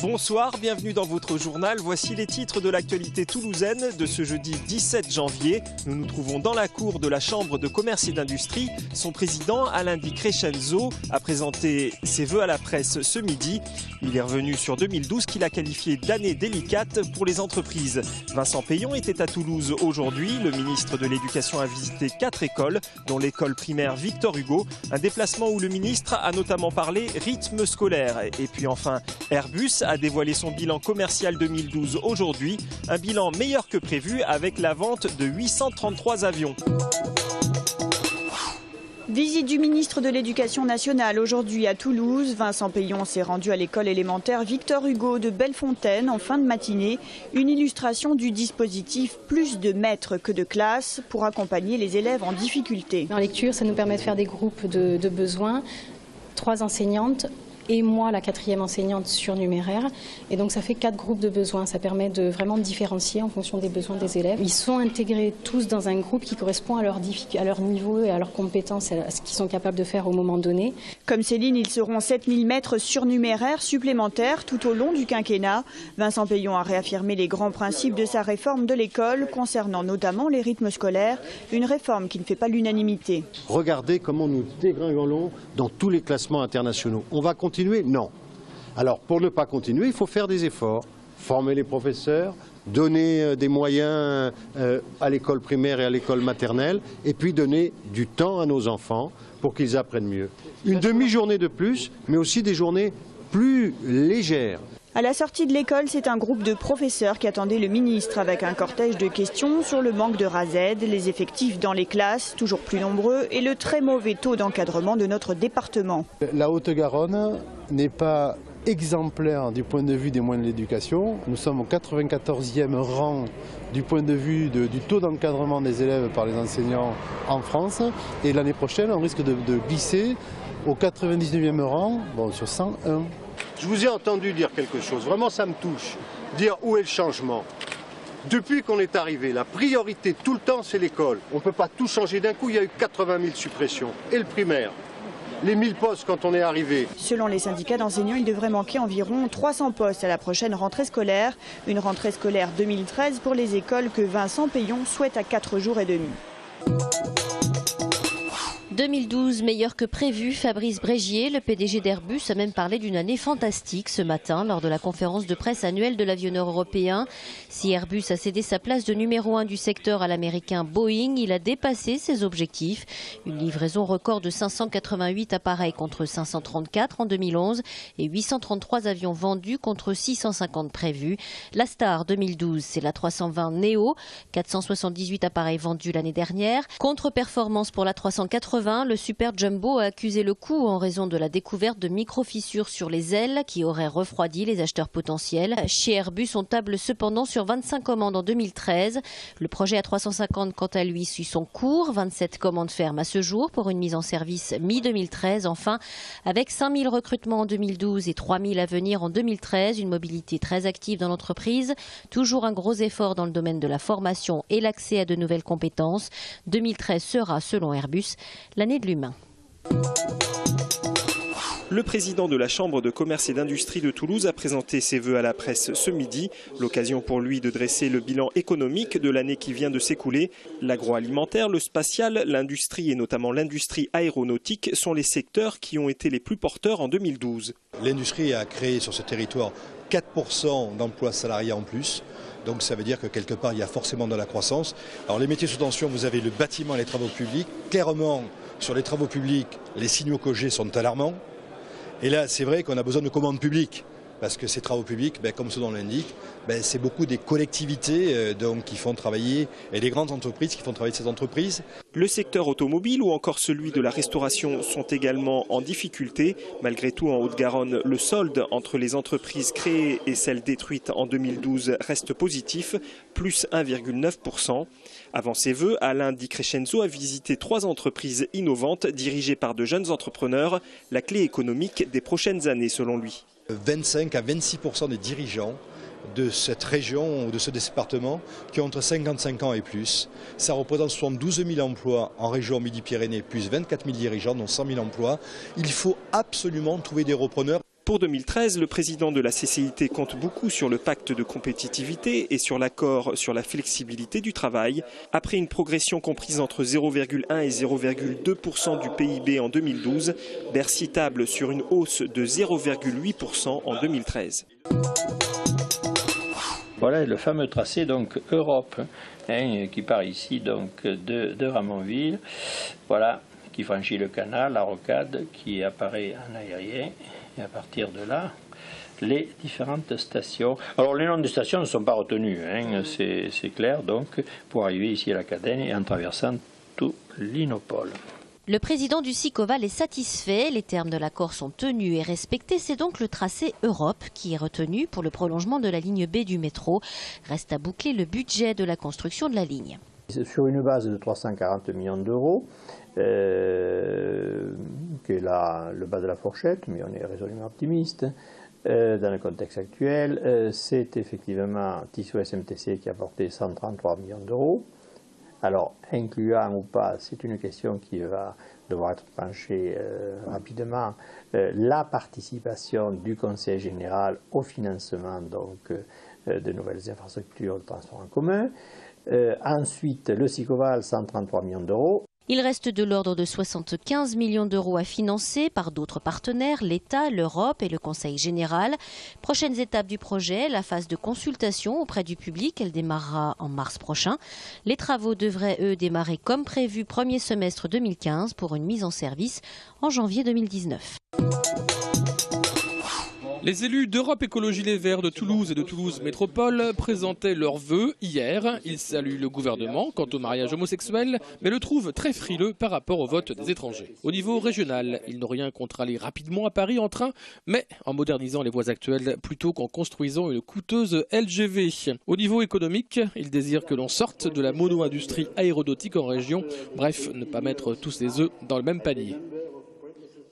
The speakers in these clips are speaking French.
Bonsoir, bienvenue dans votre journal. Voici les titres de l'actualité toulousaine de ce jeudi 17 janvier. Nous nous trouvons dans la cour de la Chambre de commerce et d'industrie. Son président, Alain Di Crescenzo, a présenté ses vœux à la presse ce midi. Il est revenu sur 2012 qu'il a qualifié d'année délicate pour les entreprises. Vincent Peillon était à Toulouse aujourd'hui. Le ministre de l'Éducation a visité 4 écoles, dont l'école primaire Victor Hugo. Un déplacement où le ministre a notamment parlé rythme scolaire. Et puis enfin, Airbus a dévoilé son bilan commercial 2012 aujourd'hui. Un bilan meilleur que prévu avec la vente de 833 avions. Visite du ministre de l'Éducation nationale aujourd'hui à Toulouse. Vincent Peillon s'est rendu à l'école élémentaire Victor Hugo de Bellefontaine en fin de matinée. Une illustration du dispositif plus de maîtres que de classes pour accompagner les élèves en difficulté. En lecture, ça nous permet de faire des groupes de besoins. 3 enseignantes et moi, la 4e enseignante surnuméraire. Et donc ça fait 4 groupes de besoins. Ça permet de vraiment différencier en fonction des besoins des élèves. Ils sont intégrés tous dans un groupe qui correspond à leur niveau et à leurs compétences, à ce qu'ils sont capables de faire au moment donné. Comme Céline, ils seront 7000 maîtres surnuméraires supplémentaires tout au long du quinquennat. Vincent Peillon a réaffirmé les grands principes de sa réforme de l'école, concernant notamment les rythmes scolaires. Une réforme qui ne fait pas l'unanimité. Regardez comment nous dégringolons dans tous les classements internationaux. On va continuer? Non. Alors, pour ne pas continuer, il faut faire des efforts. Former les professeurs, donner des moyens à l'école primaire et à l'école maternelle, et puis donner du temps à nos enfants pour qu'ils apprennent mieux. Une demi-journée de plus, mais aussi des journées plus légères. À la sortie de l'école, c'est un groupe de professeurs qui attendait le ministre avec un cortège de questions sur le manque de RASED, les effectifs dans les classes, toujours plus nombreux, et le très mauvais taux d'encadrement de notre département. La Haute-Garonne n'est pas exemplaire du point de vue des moyens de l'éducation. Nous sommes au 94e rang du point de vue du taux d'encadrement des élèves par les enseignants en France. Et l'année prochaine, on risque de glisser au 99e rang, sur 101. Je vous ai entendu dire quelque chose, vraiment ça me touche, dire où est le changement. Depuis qu'on est arrivé, la priorité tout le temps c'est l'école. On ne peut pas tout changer d'un coup, il y a eu 80 000 suppressions. Et le primaire, les 1000 postes quand on est arrivé. Selon les syndicats d'enseignants, il devrait manquer environ 300 postes à la prochaine rentrée scolaire. Une rentrée scolaire 2013 pour les écoles que Vincent Peillon souhaite à 4 jours et demi. 2012, meilleur que prévu, Fabrice Brégier, le PDG d'Airbus, a même parlé d'une année fantastique ce matin lors de la conférence de presse annuelle de l'avionneur européen. Si Airbus a cédé sa place de numéro 1 du secteur à l'américain Boeing, il a dépassé ses objectifs. Une livraison record de 588 appareils contre 534 en 2011 et 833 avions vendus contre 650 prévus. La star 2012, c'est la 320 Neo, 478 appareils vendus l'année dernière. Contre-performance pour la 380. Le Super Jumbo a accusé le coup en raison de la découverte de micro-fissures sur les ailes qui auraient refroidi les acheteurs potentiels. Chez Airbus, on table cependant sur 25 commandes en 2013. Le projet A350, quant à lui, suit son cours. 27 commandes fermes à ce jour pour une mise en service mi-2013. Enfin, avec 5000 recrutements en 2012 et 3000 à venir en 2013, une mobilité très active dans l'entreprise. Toujours un gros effort dans le domaine de la formation et l'accès à de nouvelles compétences. 2013 sera, selon Airbus, l'année de l'humain. Le président de la Chambre de commerce et d'industrie de Toulouse a présenté ses vœux à la presse ce midi. L'occasion pour lui de dresser le bilan économique de l'année qui vient de s'écouler. L'agroalimentaire, le spatial, l'industrie et notamment l'industrie aéronautique sont les secteurs qui ont été les plus porteurs en 2012. L'industrie a créé sur ce territoire 4% d'emplois salariés en plus. Donc ça veut dire que quelque part il y a forcément de la croissance. Alors les métiers sous tension, vous avez le bâtiment et les travaux publics. Clairement, sur les travaux publics, les signaux COGE sont alarmants. Et là, c'est vrai qu'on a besoin de commandes publiques. Parce que ces travaux publics, comme son nom l'indique, c'est beaucoup des collectivités qui font travailler, et des grandes entreprises qui font travailler ces entreprises. Le secteur automobile ou encore celui de la restauration sont également en difficulté. Malgré tout, en Haute-Garonne, le solde entre les entreprises créées et celles détruites en 2012 reste positif, plus 1,9%. Avant ses vœux, Alain Di Crescenzo a visité 3 entreprises innovantes dirigées par de jeunes entrepreneurs, la clé économique des prochaines années selon lui. 25 à 26% des dirigeants de cette région ou de ce département qui ont entre 55 ans et plus. Ça représente 72 000 emplois en région Midi-Pyrénées, plus 24 000 dirigeants, dont 100 000 emplois. Il faut absolument trouver des repreneurs. Pour 2013, le président de la CCIT compte beaucoup sur le pacte de compétitivité et sur l'accord sur la flexibilité du travail. Après une progression comprise entre 0,1 et 0,2% du PIB en 2012, Bercy table sur une hausse de 0,8% en 2013. Voilà le fameux tracé donc Europe, qui part ici donc de Ramonville, voilà, qui franchit le canal, la rocade, qui apparaît en aérien, et à partir de là, les différentes stations. Alors les noms des stations ne sont pas retenus, c'est clair, donc pour arriver ici à la Cadène et en traversant tout l'Inopole. Le président du SICOVAL est satisfait, les termes de l'accord sont tenus et respectés, c'est donc le tracé Europe qui est retenu pour le prolongement de la ligne B du métro. Reste à boucler le budget de la construction de la ligne. Sur une base de 340 millions d'euros, qui est le bas de la fourchette, mais on est résolument optimiste. Dans le contexte actuel, c'est effectivement Tissot SMTC qui a apporté 133 millions d'euros. Alors, incluant ou pas, c'est une question qui va devoir être penchée rapidement. La participation du Conseil général au financement donc, de nouvelles infrastructures de transport en commun. Ensuite, le SICOVAL, 133 millions d'euros. Il reste de l'ordre de 75 millions d'euros à financer par d'autres partenaires, l'État, l'Europe et le Conseil général. Prochaines étapes du projet, la phase de consultation auprès du public, elle démarrera en mars prochain. Les travaux devraient, eux, démarrer comme prévu premier semestre 2015 pour une mise en service en janvier 2019. Les élus d'Europe Écologie Les Verts de Toulouse et de Toulouse Métropole présentaient leurs vœux hier. Ils saluent le gouvernement quant au mariage homosexuel, mais le trouvent très frileux par rapport au vote des étrangers. Au niveau régional, ils n'ont rien contre aller rapidement à Paris en train, mais en modernisant les voies actuelles plutôt qu'en construisant une coûteuse LGV. Au niveau économique, ils désirent que l'on sorte de la mono-industrie aéronautique en région, bref, ne pas mettre tous les œufs dans le même panier.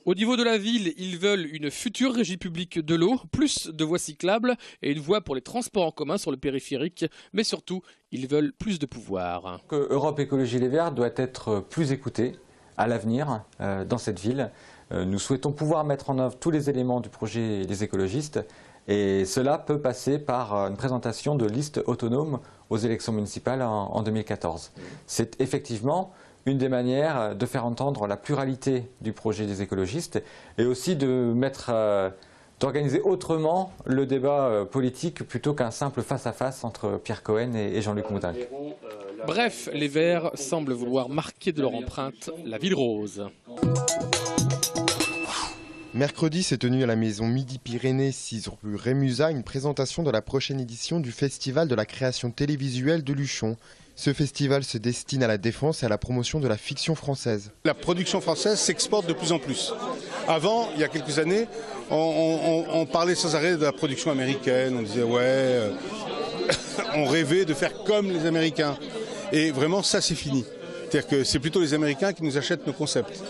Au niveau de la ville, ils veulent une future régie publique de l'eau, plus de voies cyclables et une voie pour les transports en commun sur le périphérique. Mais surtout, ils veulent plus de pouvoir. Europe Écologie Les Verts doit être plus écoutée à l'avenir dans cette ville. Nous souhaitons pouvoir mettre en œuvre tous les éléments du projet des écologistes. Et cela peut passer par une présentation de listes autonomes aux élections municipales en 2014. C'est effectivement une des manières de faire entendre la pluralité du projet des écologistes et aussi d'organiser autrement le débat politique plutôt qu'un simple face-à-face entre Pierre Cohen et Jean-Luc Moudenc. Bref, les Verts semblent vouloir marquer de leur empreinte la ville rose. Mercredi s'est tenue à la maison Midi-Pyrénées, 6 rue Rémusat, une présentation de la prochaine édition du Festival de la création télévisuelle de Luchon. Ce festival se destine à la défense et à la promotion de la fiction française. La production française s'exporte de plus en plus. Avant, il y a quelques années, on parlait sans arrêt de la production américaine. On disait ouais, on rêvait de faire comme les Américains. Et vraiment, ça c'est fini. C'est-à-dire que c'est plutôt les Américains qui nous achètent nos concepts.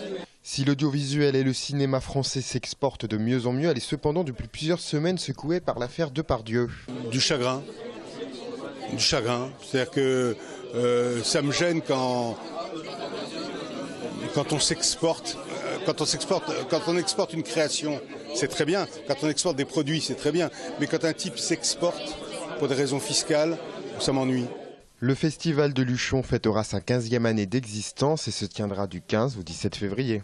Si l'audiovisuel et le cinéma français s'exportent de mieux en mieux, elle est cependant depuis plusieurs semaines secouée par l'affaire Depardieu. Du chagrin. C'est-à-dire que ça me gêne quand on s'exporte. Quand on exporte une création, c'est très bien. Quand on exporte des produits, c'est très bien. Mais quand un type s'exporte pour des raisons fiscales, ça m'ennuie. Le festival de Luchon fêtera sa 15e année d'existence et se tiendra du 15 au 17 février.